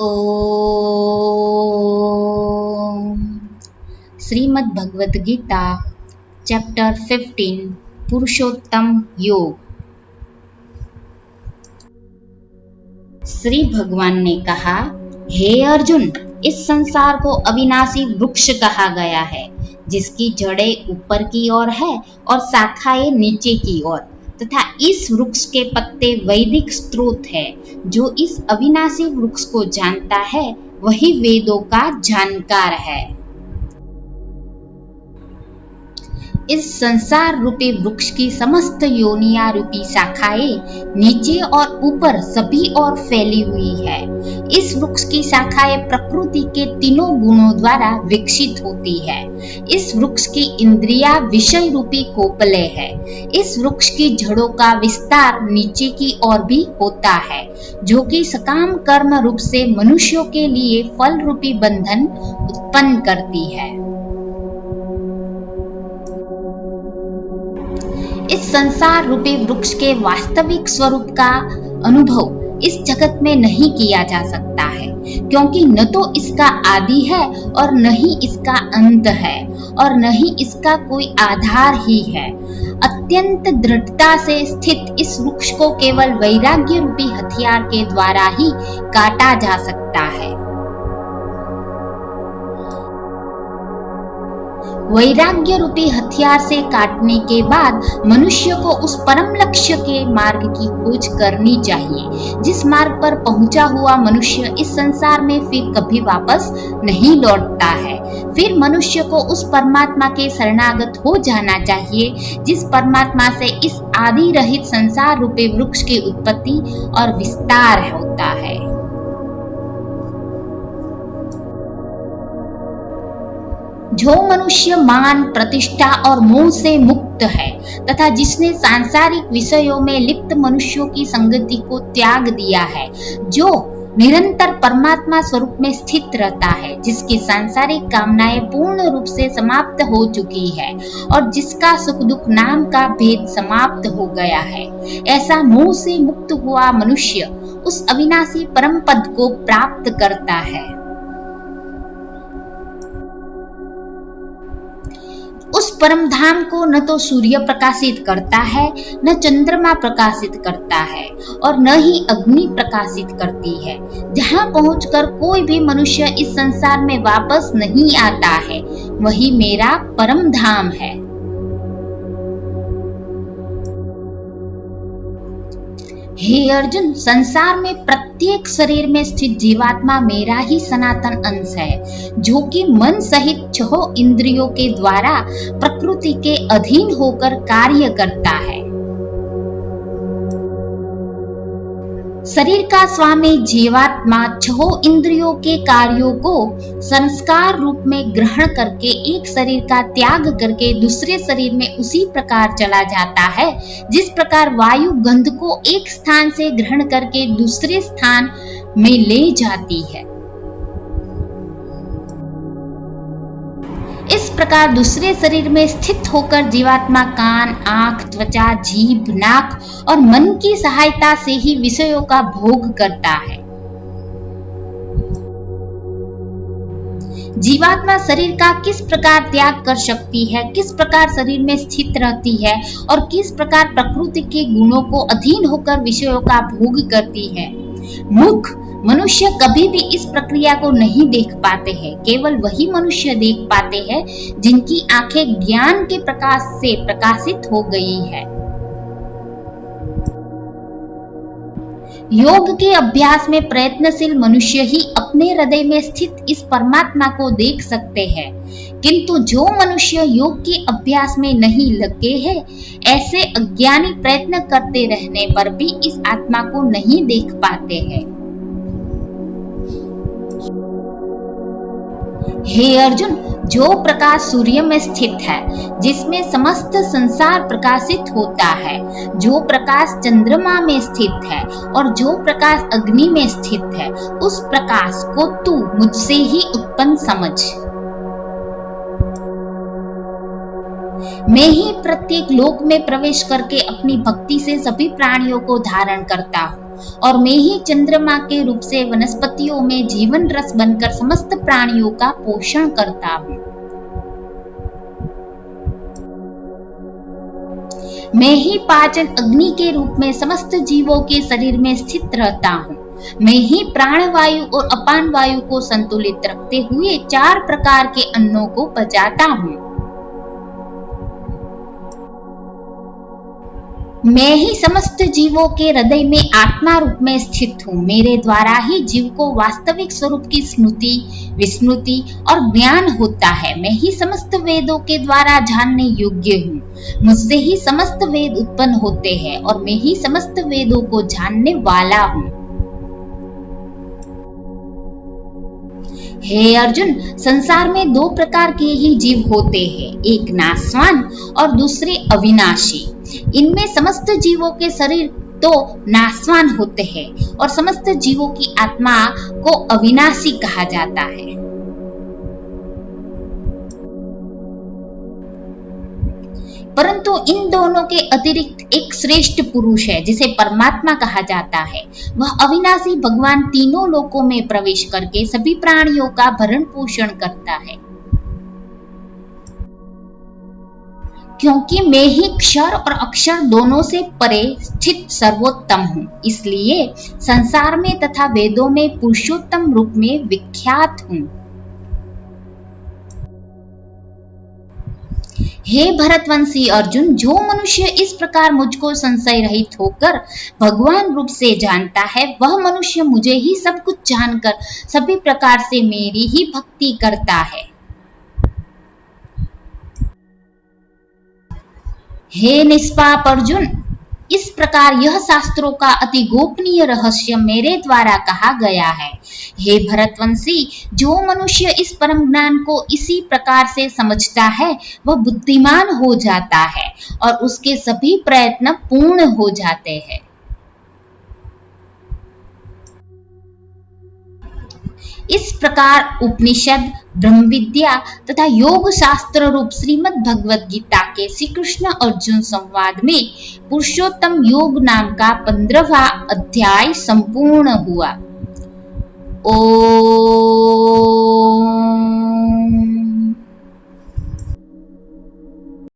ओम। Shrimad Bhagavad Gita chapter 15 पुरुषोत्तम योग। श्री भगवान ने कहा, हे अर्जुन, इस संसार को अविनाशी वृक्ष कहा गया है, जिसकी जड़ें ऊपर की ओर है और शाखाएं नीचे की ओर, तथा इस वृक्ष के पत्ते वैदिक स्रोत है। जो इस अविनाशी वृक्ष को जानता है, वही वेदों का जानकार है। इस संसार रूपी वृक्ष की समस्त योनियां रूपी शाखाएं नीचे और ऊपर सभी ओर फैली हुई है। इस वृक्ष की शाखाएं प्रकृति के तीनों गुणों द्वारा विकसित होती है। इस वृक्ष की इंद्रियां विषय रूपी कोपले है। इस वृक्ष की जड़ों का विस्तार नीचे की ओर भी होता है, जो कि सकाम कर्म रूप से मनुष्यों के लिए फल रूपी बंधन उत्पन्न करती है। इस संसार रूपी वृक्ष के वास्तविक स्वरूप का अनुभव इस जगत में नहीं किया जा सकता है, क्योंकि न तो इसका आदि है और न ही इसका अंत है और न ही इसका कोई आधार ही है। अत्यंत दृढ़ता से स्थित इस वृक्ष को केवल वैराग्य रूपी हथियार के द्वारा ही काटा जा सकता है। वैराग्य रूपी हथियार से काटने के बाद मनुष्य को उस परम लक्ष्य के मार्ग की खोज करनी चाहिए, जिस मार्ग पर पहुंचा हुआ मनुष्य इस संसार में फिर कभी वापस नहीं लौटता है। फिर मनुष्य को उस परमात्मा के शरणागत हो जाना चाहिए, जिस परमात्मा से इस आदि रहित संसार रूपी वृक्ष की उत्पत्ति और विस्तार होता है। जो मनुष्य मान, प्रतिष्ठा और मोह से मुक्त है तथा जिसने सांसारिक विषयों में लिप्त मनुष्यों की संगति को त्याग दिया है, जो निरंतर परमात्मा स्वरूप में स्थित रहता है, जिसकी सांसारिक कामनाएं पूर्ण रूप से समाप्त हो चुकी है और जिसका सुख दुख नाम का भेद समाप्त हो गया है, ऐसा मोह से मुक्त हुआ मनुष्य उस अविनाशी परम पद को प्राप्त करता है। उस परम धाम को न तो सूर्य प्रकाशित करता है, न चंद्रमा प्रकाशित करता है और न ही अग्नि प्रकाशित करती है। जहां पहुंचकर कोई भी मनुष्य इस संसार में वापस नहीं आता है, वही मेरा परम धाम है। हे अर्जुन, संसार में प्रत्येक शरीर में स्थित जीवात्मा मेरा ही सनातन अंश है, जो कि मन सहित 6 इंद्रियों के द्वारा प्रकृति के अधीन होकर कार्य करता है। शरीर का स्वामी जीवात्मा 6 इंद्रियों के कार्यों को संस्कार रूप में ग्रहण करके एक शरीर का त्याग करके दूसरे शरीर में उसी प्रकार चला जाता है, जिस प्रकार वायु गंध को एक स्थान से ग्रहण करके दूसरे स्थान में ले जाती है। इस प्रकार दूसरे शरीर में स्थित होकर जीवात्मा कान, आंख, त्वचा, जीभ, नाक और मन की सहायता से ही विषयों का भोग करता है। जीवात्मा शरीर का किस प्रकार त्याग कर सकती है, किस प्रकार शरीर में स्थित रहती है और किस प्रकार प्रकृति के गुणों को अधीन होकर विषयों का भोग करती है, मुख मनुष्य कभी भी इस प्रक्रिया को नहीं देख पाते हैं। केवल वही मनुष्य देख पाते हैं जिनकी आंखें ज्ञान के प्रकाश से प्रकाशित हो गई है। योग के अभ्यास में प्रयत्नशील मनुष्य ही अपने हृदय में स्थित इस परमात्मा को देख सकते हैं, किंतु जो मनुष्य योग के अभ्यास में नहीं लगे हैं, ऐसे अज्ञानी प्रयत्न करते रहने पर भी इस आत्मा को नहीं देख पाते हैं। हे अर्जुन, जो प्रकाश सूर्य में स्थित है, जिसमें समस्त संसार प्रकाशित होता है, जो प्रकाश चंद्रमा में स्थित है और जो प्रकाश अग्नि में स्थित है, उस प्रकाश को तू मुझसे ही उत्पन्न समझ। मैं ही प्रत्येक लोक में प्रवेश करके अपनी भक्ति से सभी प्राणियों को धारण करता हूँ और मैं ही चंद्रमा के रूप से वनस्पतियों में जीवन रस बनकर समस्त प्राणियों का पोषण करता हूँ। मैं ही पाचन अग्नि के रूप में समस्त जीवों के शरीर में स्थित रहता हूँ। मैं ही प्राण वायु और अपान वायु को संतुलित रखते हुए 4 प्रकार के अन्नों को पचाता हूँ। मैं ही समस्त जीवों के हृदय में आत्मा रूप में स्थित हूँ। मेरे द्वारा ही जीव को वास्तविक स्वरूप की स्मृति, विस्मृति और ज्ञान होता है। मैं ही समस्त वेदों के द्वारा जानने योग्य हूँ। मुझसे ही समस्त वेद उत्पन्न होते हैं और मैं ही समस्त वेदों को जानने वाला हूँ। हे अर्जुन, संसार में 2 प्रकार के ही जीव होते हैं, एक नाशवान और दूसरे अविनाशी। इनमें समस्त जीवों के शरीर तो नाशवान होते हैं और समस्त जीवों की आत्मा को अविनाशी कहा जाता है। परंतु इन दोनों के अतिरिक्त एक श्रेष्ठ पुरुष है जिसे परमात्मा कहा जाता है। वह अविनाशी भगवान तीनों लोकों में प्रवेश करके सभी प्राणियों का भरण पोषण करता है। क्योंकि मैं ही क्षर और अक्षर दोनों से परे स्थित सर्वोत्तम हूँ, इसलिए संसार में तथा वेदों में पुरुषोत्तम रूप में विख्यात हूँ। हे भरतवंशी अर्जुन, जो मनुष्य इस प्रकार मुझको संशय रहित होकर भगवान रूप से जानता है, वह मनुष्य मुझे ही सब कुछ जानकर सभी प्रकार से मेरी ही भक्ति करता है। हे निष्पाप अर्जुन, इस प्रकार यह शास्त्रों का अति गोपनीय रहस्य मेरे द्वारा कहा गया है। हे भरतवंशी, जो मनुष्य इस परम ज्ञान को इसी प्रकार से समझता है, वह बुद्धिमान हो जाता है और उसके सभी प्रयत्न पूर्ण हो जाते हैं। इस प्रकार उपनिषद, ब्रह्म विद्या तथा योग शास्त्र रूप श्रीमद् भगवद गीता के श्री कृष्ण अर्जुन संवाद में पुरुषोत्तम योग नाम का 15वां अध्याय संपूर्ण हुआ। ओम